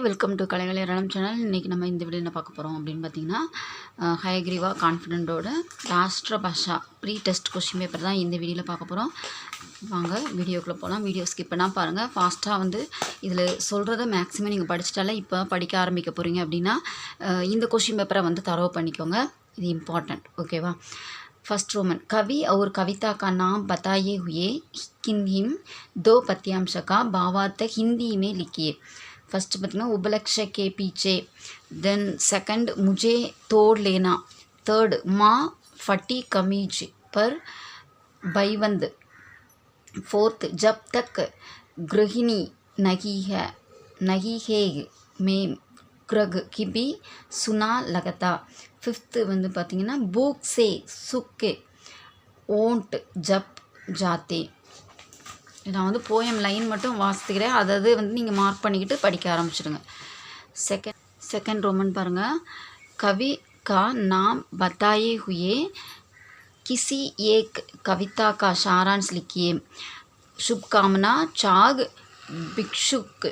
Welcome to கலைகள் ஏராளம் channel. இன்றைக்கி நம்ம இந்த வீடியோ என்ன பார்க்க போகிறோம் அப்படின்னு பார்த்தீங்கன்னா, ஹயக்ரீவா கான்ஃபிடென்ட்டோட ராஷ்ட்ர பாஷா ப்ரீ டெஸ்ட் கொஸ்டின் பேப்பர் தான் இந்த வீடியோவில் பார்க்க போகிறோம். வாங்க வீடியோக்குள்ளே போகலாம். வீடியோ ஸ்கிப் பண்ணால் பாருங்கள். ஃபாஸ்ட்டாக இதில் சொல்கிறத மேக்ஸிமம் நீங்கள் படிச்சிட்டாலே இப்போ படிக்க ஆரம்பிக்க போகிறீங்க அப்படின்னா இந்த கொஸ்டின் பேப்பரை தரவு பண்ணிக்கோங்க. இது இம்பார்ட்டண்ட், ஓகேவா? फर्स्ट रोमन कवि और कविता का नाम बताए हुए किन्हीं दो पद्यांश का भावार्थ हिंदी में लिखिए. फर्स्ट பார்த்தீங்கன்னா उपलक्ष्य के पीछे, देन सेकंड मुझे तोड़ लेना, थर्ड माँ फटी कमीज पर बैबंद, फोर्थ जब तक गृहिणी नहीं है में ग्रग की भी सुना लगता. ஃபிஃப்த்து பார்த்தீங்கன்னா பூக் சே சுக்கே ஓன்ட் ஜப் ஜாத்தே. நான் போயம் லைன் மட்டும் வாசித்துக்கிறேன், அதாவது நீங்கள் மார்க் பண்ணிக்கிட்டு படிக்க ஆரம்பிச்சிடுங்க. செகண்ட் रोमन பாருங்கள். कवि का नाम बताए हुए किसी एक कविता का सारांश लिखिए. शुभकामना, चाग, भिक्षुक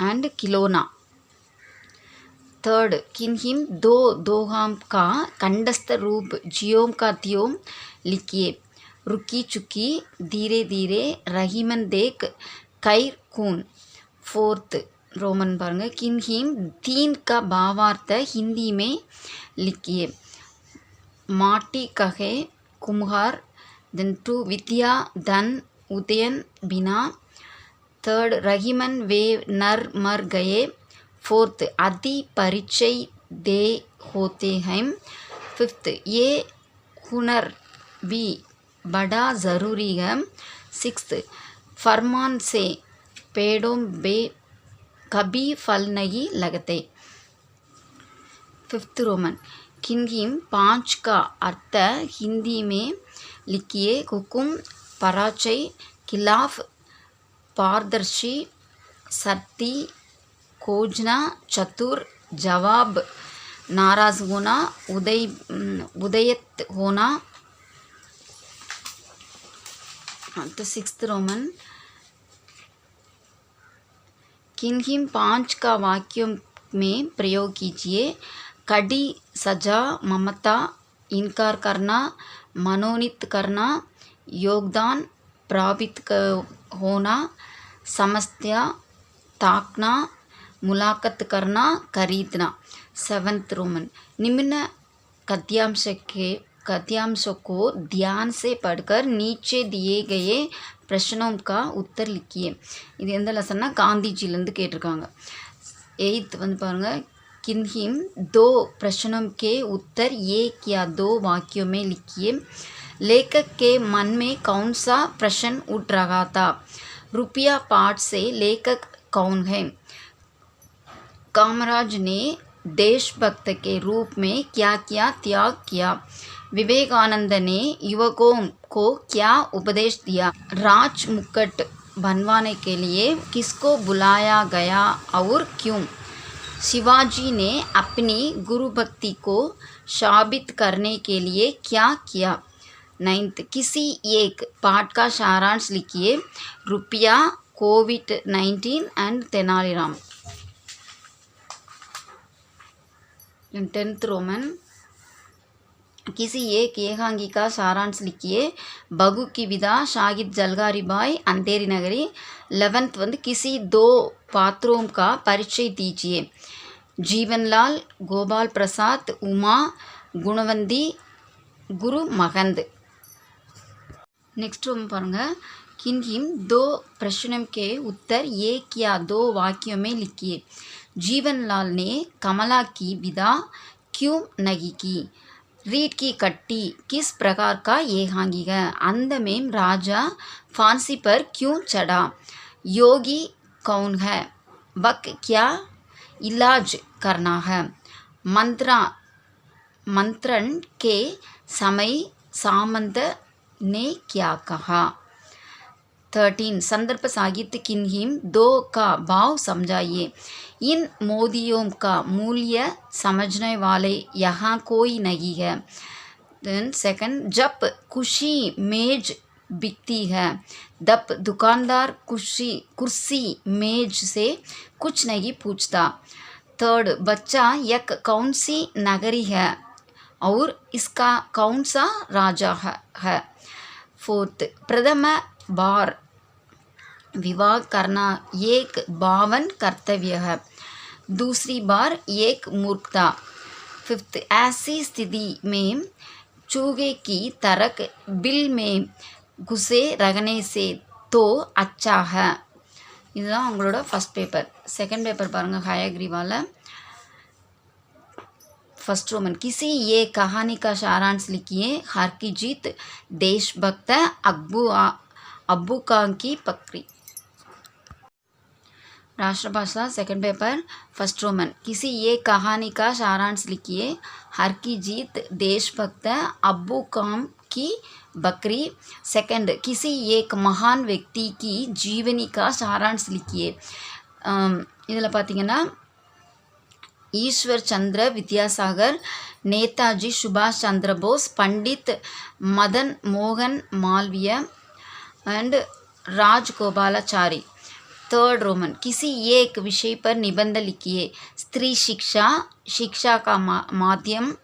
एंड खिलौना. थर्ड किन्हीं दो दोहाम का कंडस्थ रूप जियोम का त्योम लिखिए. रुकी चुकी, धीरे धीरे, रहीमन देख, कैर खून. फोर्थ रोमन पारेंगे. किन्हीं तीन का भावार्थ हिंदी में लिखिए. माटी कहे कुम्हार, देन टू विद्या धन उदयन बिना. थर्ड रहीमन वे नर मर गए. फोर्थ अति परिचय दे होते हैं. फिफ्थ ये हुनर भी बड़ा ज़रूरी है. सिक्स्थ फरमान से पेड़ों पे कभी फल नहीं लगते. फिफ्थ रोमन किन्हीं पाँच का अर्थ हिंदी में लिखिए. हुकुम, पराचय, खिलाफ, पारदर्शी, शर्ती, खोजना, चतुर, जवाब, नाराज़ होना, उदयत होना. तो सिक्स्थ रोमन किन्हीं पाँच का वाक्यों में प्रयोग कीजिए. कड़ी, सजा, ममता, इनकार करना, मनोनीत करना, योगदान, प्राप्त होना, समस्या, ताकना, मुलाकात करना, खरीदना. सेवंथ रोमन निम्न गद्यांशों को ध्यान से पढ़कर नीचे दिए गए प्रश्नों का उत्तर लिखिए. இது எந்த லெசன்னா காந்திஜிலேருந்து கேட்டிருக்காங்க. எயித் பாருங்கள். किन्हीं दो प्रश्नों के उत्तर एक या दो वाक्यों में लिखिए. लेखक के मन में कौन सा प्रश्न उठ रहा था? रुपया पाठ से लेखक कौन है? कामराज ने देशभक्त के रूप में क्या क्या त्याग किया? विवेकानंद ने युवकों को क्या उपदेश दिया? राज मुकुट बनवाने के लिए किसको बुलाया गया और क्यों? शिवाजी ने अपनी गुरुभक्ति को साबित करने के लिए क्या किया? नाइन्थ किसी एक पाठ का सारांश लिखिए. रुपया, कोविड-19 एंड तेनालीराम. टेंथ रोमन किसी एक एकांगी का सारांश लिखिए. बगु की विदा, शाहिद जलगारी बाई, अंधेरी नगरी. 11th किसी दो पात्रों का परिचय दीजिए. जीवनलाल, गोपाल प्रसाद, उमा, गुणवंती, गुरु महंद. नेक्स्ट रोम पारेंगे. किन्हीं दो प्रश्नों के उत्तर एक या दो वाक्यों में लिखिए. जीवनलाल ने कमला की विदा क्यों नहीं की? रीढ़ की कट्टी किस प्रकार का एकांगी है? अंधमेम राजा फांसी पर क्यों चढ़ा? योगी कौन है? वक्त क्या इलाज करना है? मंत्रण के समय सामंत ने क्या कहा? 13 संदर्भ साहित्य किन्हीं दो का भाव समझाइए. इन मोदियों का मूल्य समझने वाले यहाँ कोई नहीं है. देन सेकंड जब खुशी मेज बिकती है। तब दुकानदार कुर्सी मेज से कुछ नहीं पूछता। थर्ड, बच्चा एक कौन सी नगरी है और इसका कौन सा राजा है। फोर्थ, प्रथम बार विवाह करना एक बावन कर्तव्य है, दूसरी बार एक मूर्खता। फिफ्थ, ऐसी स्थिति में चूहे की तरह बिल में घुसे रखने से तो अच्छा है। இதுதான் உங்களோட ஃபஸ்ட் பேப்பர். செகண்ட் பேப்பர் பாருங்கள். ஹயக்ரீவால் फर्स्ट रोमन, किसी ये कहानी का सारांश लिखिए. हर की जीत, देशभक्त, अब्बू खान की बकरी. राष्ट्रभाषा सेकंड पेपर फर्स्ट रोमन, किसी एक कहानी का सारांश लिखिए. हर की जीत, देशभक्त, अब्बू खान की बकरी. सेकंड, किसी एक महान व्यक्ति की जीवनी का सारांश लिखिए. இதில் பார்த்தீங்கன்னா Ishwar Chandra Vidyasagar, Netaji Subhash Chandra Bose, Pandit Madan Mohan Malviya and Rajagopalachari. Third roman, किसी एक विषय पर निबंध लिखिए. स्त्री शिक्षा, शिक्षा का माध्यम,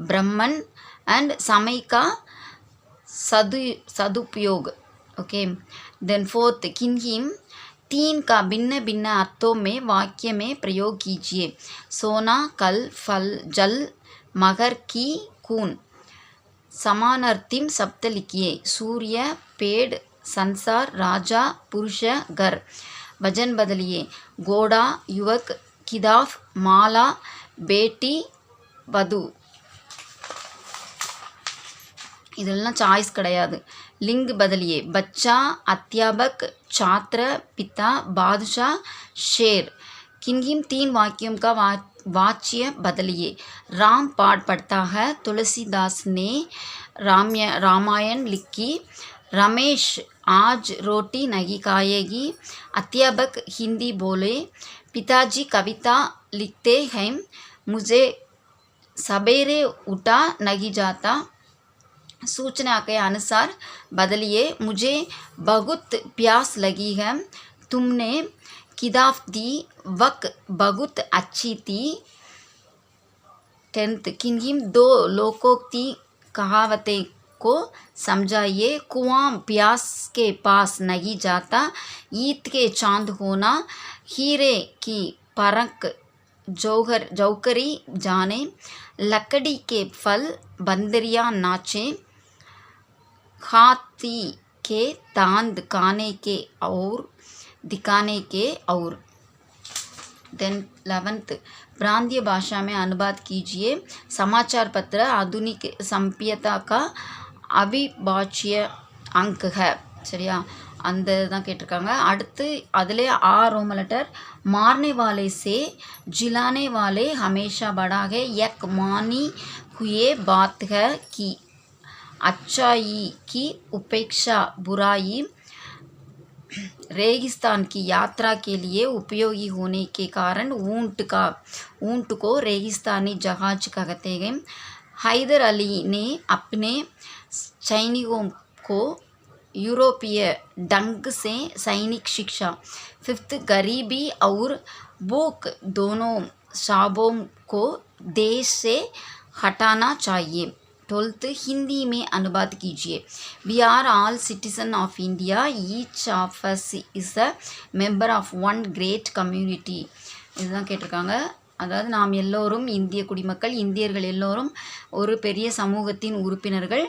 ब्राह्मण एंड समय का सदुपयोग. ओके. देन फोर्थ, किन्हीं तीन का भिन्न भिन्न अर्थों में वाक्य में प्रयोग कीजिए. सोना, कल, फल, जल, मगर की खून. समानार्थिम शब्द लिखिए. सूर्य, पेड़, संसार, राजा, पुरुष, घर. वजन बदलिए. घोड़ा, युवक, किताब, माला, बेटी, वधु. இதெல்லாம் சாய்ஸ் கிடையாது. लिंग बदलिए. बच्चा, अध्यापक, छात्र, पिता, बादशाह, शेर. किन्हीं तीन वाक्यों का वाच्य बदलिए. राम पाठ पढ़ता है, तुलसीदास ने रामायण लिखी. रमेश आज रोटी नहीं खाएगी. अध्यापक हिंदी बोले. पिताजी कविता लिखते हैं. मुझे सवेरे उठा नहीं जाता. सूचना के अनुसार बदलिए. मुझे बहुत प्यास लगी है. तुमने किताब दी, वक्त बहुत अच्छी थी. टेंथ, किन्हीं दो लोकोक्ति कहावतें को समझाइए. कुआं प्यास के पास नहीं जाता. ईद के चांद होना, हीरे की परख जौहरी जाने. लकड़ी के फल बंदरिया नाचे. हाथी के दांत खाने के और दिखाने के और. देन 11th, प्रांतीय भाषा में अनुवाद कीजिए. समाचार पत्र आधुनिक संप्यता का अविभाज्य अंग है. சரியா, அந்த தான் கேட்டிருக்காங்க. அடுத்து அதிலே रोमन लेटर, मारने वाले से जिलाने वाले हमेशा बड़ा है. एक मानी हुए बात है कि अच्छाई की उपेक्षा बुराई. रेगिस्तान की यात्रा के लिए उपयोगी होने के कारण ऊंट को रेगिस्तानी जहाज कहते हैं. हैदर अली ने अपने सैनिकों को यूरोपीय ढंग से सैनिक शिक्षा. 5th, गरीबी और भूख दोनों शाबों को देश से हटाना चाहिए. 12th, हिंदी में अनुवाद कीजिए. We are all citizen of India. Each of us is a member of one great community. இதுதான் கேட்டிருக்காங்க. அதாவது நாம் எல்லோரும் இந்திய குடிமக்கள், இந்தியர்கள் எல்லோரும் ஒரு பெரிய சமூகத்தின் உறுப்பினர்கள்.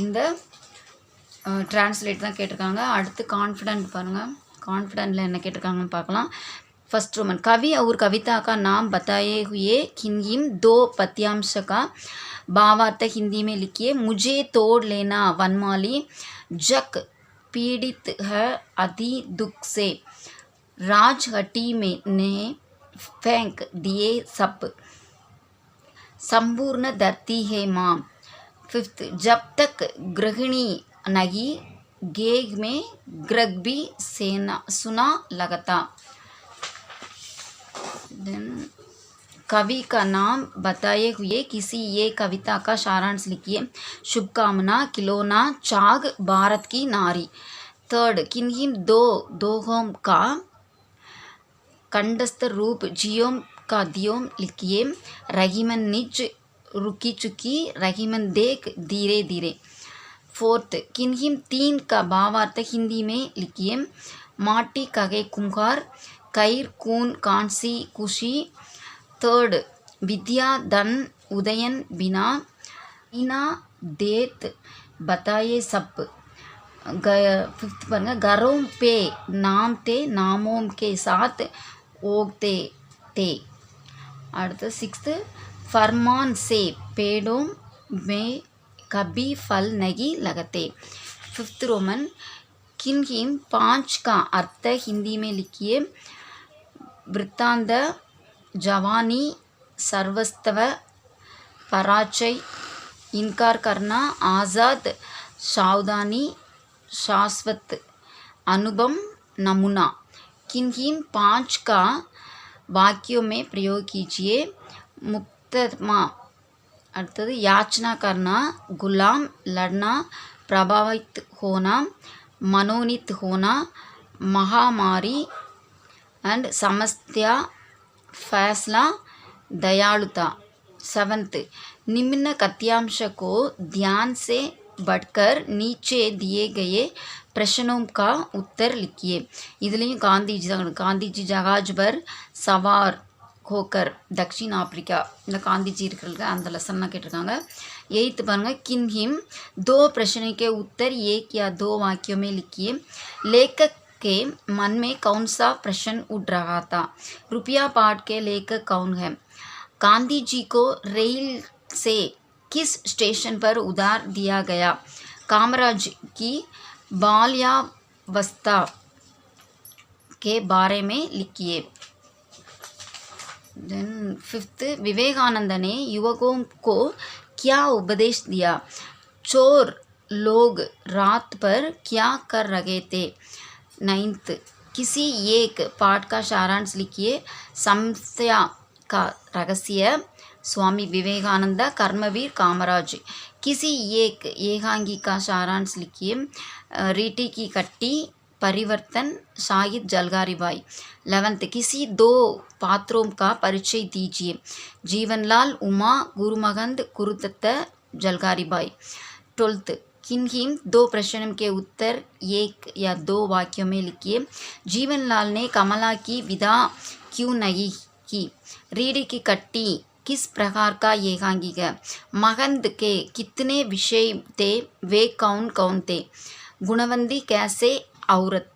இந்த டிரான்ஸ்லேட் தான் கேட்டிருக்காங்க. அடுத்து கான்ஃபிடென்ட் பாருங்கள். கான்ஃபிடென்ட்டில் என்ன கேட்டிருக்காங்கன்னு பார்க்கலாம். फर्स्ट रोमन, कवि और कविता का नाम बताए हुए किन्हीं दो पद्यांश का भावार्थ हिंदी में लिखिए. मुझे तोड़ लेना वनमाली, जग पीड़ित है अति दुख से. राजहटी में ने फेंक दिए सब, संपूर्ण धरती है माँ. 5th, जब तक गृहिणी नहीं गेग में ग्रग भी सुना लगता. देन कवि का नाम बताए हुए किसी एक कविता का सारांश लिखिए। शुभकामना, खिलौना, चाग, भारत की नारी। थर्ड, किन्हीं दो दोहों का कंठस्थ रूप जियों का दियों लिखिए। रहीमन निज रुकी चुकी, रहीमन देख धीरे धीरे। फोर्थ, किन्हीं तीन का भावार्थ हिंदी में लिखिए। माटी कगे कुंभार, कैर कून कांसी कुशी। थर्ड, विद्या धन उदयन बिना, ईना देत बताए सब। फिफ्थ பாருங்க, கரோம் पे नाम ते नामों के साथ ओगते ते। அடுத்து सिक्स्थ, फरमान से पेड़ों में कभी फल नहीं लगते। फिफ्थ रोमन, किन्हीं पांच का अर्थ हिंदी में लिखिए। वृत्तांत, जवानी, सर्वस्तव, पराजय, इनकार करना, आज़ाद, सावधानी, शाश्वत, अनुभव, नमूना। किन्हीं पांच का वाक्यों में प्रयोग कीजिए। मुक्तमा, अर्थात याचना करना, गुलाम, लड़ना, प्रभावित होना, मनोनीत होना, महामारी एंड समस्या, फैसला, दयालुता। सेवंथ, निम्न कथ्यांश को ध्यान से बढ़कर नीचे दिए गए प्रश्नों का उत्तर लिखिए। இதுலேயும் காந்திஜி ஜகாஜ் பர் சவார் ஹோக்கர் தக்ஷின் ஆப்பிரிக்கா, இந்த காந்திஜி இருக்கிறது அந்த லெசன்லாம் கேட்டிருக்காங்க। எயித்து பாருங்கள், किन्हीं दो प्रश्न के उत्तर एक या दो वाक्यों में लिखिए। लेखक के मन में कौन सा प्रश्न उठ रहा था? रुपया पाठ के लेखक कौन है? गांधी जी को रेल से किस स्टेशन पर उतार दिया गया? कामराज की बाल्यावस्था के बारे में लिखिए। देन फिफ्थ, विवेकानंद ने युवकों को क्या उपदेश दिया? चोर लोग रात पर क्या कर रहे थे? नाइन्थ, किसी एक पाठ का सारांश लिखिए। समस्या का रहस्य, स्वामी विवेकानंद, कर्मवीर कामराज। किसी एक एकांगी का सारांश लिखिए। रीटी की कट्टी, परिवर्तन, शाहिद जलगारी बाई। 11th, किसी दो पात्रों का परिचय दीजिए। जीवनलाल, उमा, गुरुमगंध, गुरुदत्त, जलगारी बाई। 12th, किन्हीं दो प्रश्नों के उत्तर एक या दो वाक्यों में लिखिए। जीवनलाल ने कमला की विदा क्यों नहीं की? रीढ़ी की कट्टी किस प्रकार का एकांगी है? मगंध के कितने विषय थे? वे कौन कौन थे? गुणवंती कैसे औरत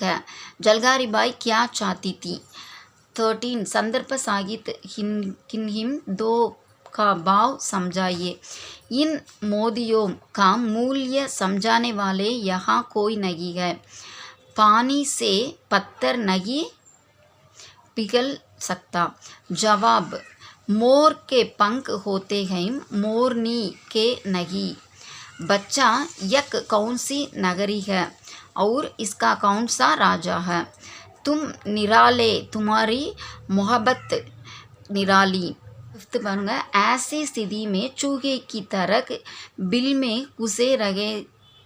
है? जलगारी बाई क्या चाहती थी? 13, संदर्भ साहित्य, किन्हीं दो का भाव समझाइए। इन मोदियों का मूल्य समझाने वाले यहाँ कोई नहीं है। पानी से पत्थर नहीं पिघल सकता। जवाब, मोर के पंख होते हैं, मोरनी के नहीं। बच्चा, यक कौन सी नगरी है और इसका कौन सा राजा है? तुम निराले, तुम्हारी मोहब्बत निराली। फिफ्थ பாருங்க, ऐसी स्थिति में चूहे की तरह बिल में घुसे रहे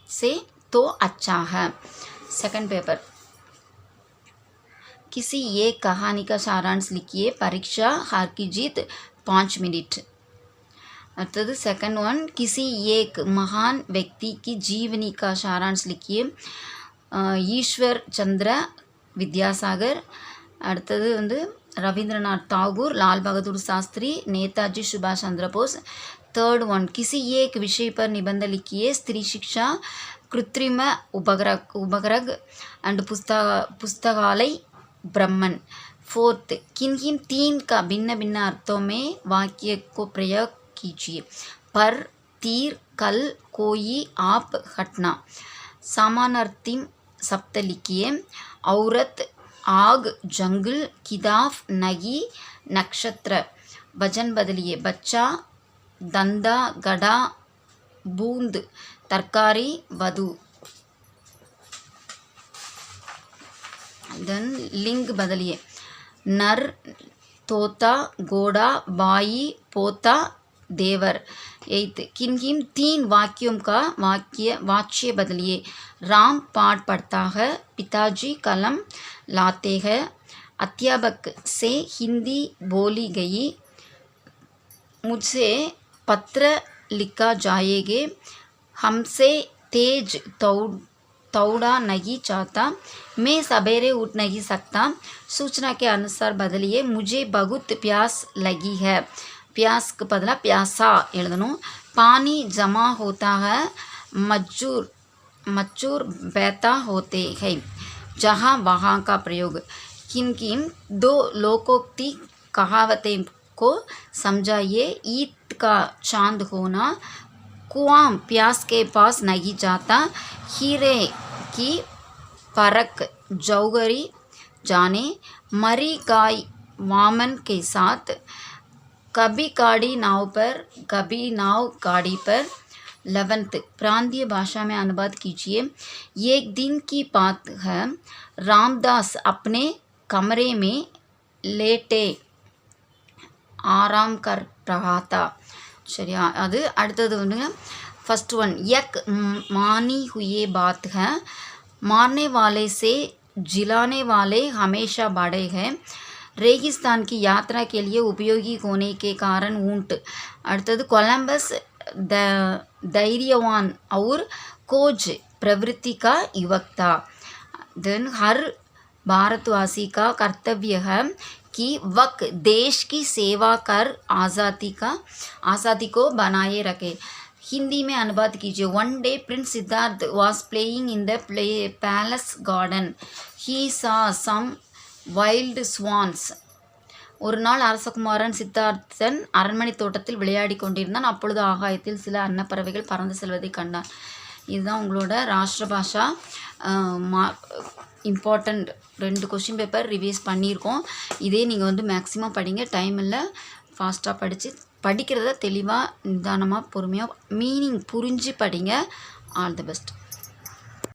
से तो अच्छा है। सेकंड पेपर, किसी एक कहानी का सारांश लिखिए। परीक्षा, हार की जीत, 5 मिनट। अर्थात सेकंड वन, किसी एक महान व्यक्ति की जीवनी का सारांश लिखिए। ईश्वर चंद्र विद्यासागर। அடுத்தது வந்து रविंद्रनाथ टागोर, लाल बहादुर शास्त्री, नेताजी सुभाष चंद्र बोस। थर्ड वन, किसी एक विषय पर निबंध लिखिए। स्त्री शिक्षा, कृत्रिम उपग्रह एंड पुस्तकालय ब्रह्मन। फोर्थ, किन्हीं तीन का भिन्न भिन्न अर्थों में वाक्य को प्रयोग कीजिए। पर, तीर, कल, कोई, आप, हटना। समानार्थी शब्द लिखिए। औरत, आग, जंगल, किताब, नगी, नक्षत्र। वचन बदलिए। बच्चा, धंधा, गड़ा, बूंद, तरकारी, वधु। देन लिंग बदलिए। नर, तोता घोड़ा बाई पोता देवर। 8th किन किन 3 वाक्यों का वाच्य बदलिए। राम पाठ पढ़ता है, पिताजी कलम लाते हैं, अध्यापक से हिंदी बोली गई, मुझसे पत्र लिखा जाएगा, हमसे तेज दौड़ा नहीं चाहता, मैं सवेरे उठ नहीं सकता, सूचना के अनुसार बदलिए, मुझे बहुत प्यास लगी है। प्यास के बदला प्यासा எழுதணும். पानी जमा होता है, मजूर बैठा होते हैं, जहाँ वहाँ का प्रयोग. किन किन 2 लोकोक्ति कहावतें को समझाइए. ईद का चांद होना, कुआं प्यास के पास नहीं जाता, हीरे की परख जौहरी जाने, मरी गाय वामन के साथ, कभी गाड़ी नाव पर कभी नाव गाड़ी पर. 11th प्रांतीय भाषा में अनुवाद कीजिए. एक दिन की बात है, रामदास अपने कमरे में लेटे आराम कर रहा था. சரியா? அது அடுத்தது வந்துங்க. फर्स्ट वन यक मानी हुई बात है, मारने वाले से जिलाने वाले हमेशा बड़े हैं, रेगिस्तान की यात्रा के लिए उपयोगी होने के कारण ऊंट. அடுத்தது कोलंबस धैर्यवान और खोज प्रवृत्ति का युवक था. देन हर भारतवासी का कर्तव्य है कि वक देश की सेवा कर आज़ादी को बनाए रखे. हिंदी में अनुवाद कीजिए. One day prince Siddhartha was playing in the palace garden, he saw some wild swans. ஒரு நாள் அரசகுமாரன் சித்தார்த்தன் அரண்மனை தோட்டத்தில் விளையாடி கொண்டிருந்தான். அப்பொழுது ஆகாயத்தில் சில அன்னப்பறவைகள் பறந்து செல்வதை கண்டான். இதுதான் உங்களோட ராஷ்டிர பாஷா இம்பார்ட்டண்ட் 2 கொஷின் பேப்பர் ரிவைஸ் பண்ணியிருக்கோம். இதே நீங்கள் வந்து மேக்ஸிமம் படிங்க. டைம் இல்லை, ஃபாஸ்ட்டாக படிக்கிறத தெளிவாக நிதானமாக பொறுமையாக மீனிங் புரிஞ்சு படிங்க. All the best.